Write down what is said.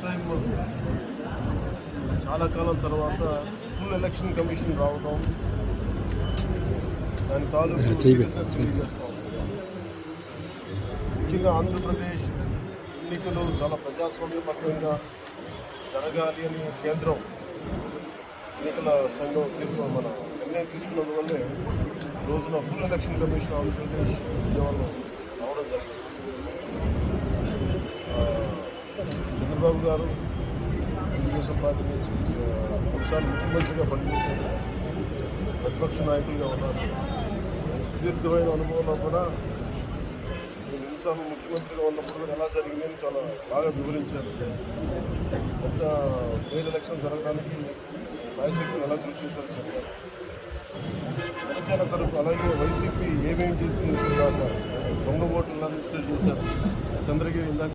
First time చాలా కాలం తర్వాత full election commission రావడం, దాని తాలూకు ముఖ్యంగా ఆంధ్రప్రదేశ్ ఎన్నికలు చాలా ప్రజాస్వామ్యబద్ధంగా జరగాలి అని కేంద్రం ఎన్నికల సంఘం మన నిర్ణయం తీసుకున్నందువల్లే రోజున ఫుల్ ఎలక్షన్ కమిషన్ ఆంధ్రప్రదేశ్ విజయవాడలో రావడం జరిగింది. చంద్రబాబు గారు తెలుగుదేశం పార్టీ నుంచి కొన్నిసార్లు ముఖ్యమంత్రిగా పనిచేశారు, ప్రతిపక్ష నాయకులుగా ఉన్నారు. సుదీర్ఘమైన అనుభవంలో కూడా ఎన్నిసార్లు ముఖ్యమంత్రిగా ఉన్నప్పుడు కూడా ఎలా జరిగిందని చాలా బాగా వివరించారు. కొంత ఫెయిర్ ఎలక్షన్ జరగడానికి సాయశక్తులు ఎలా కృషి చేశారో చెప్పారు. జనసేన తరఫు అలాగే వైసీపీ ఏమేమి చేసింది, దొంగ ఓట్లను రిజిస్టర్ చేశారు. చంద్రగిరి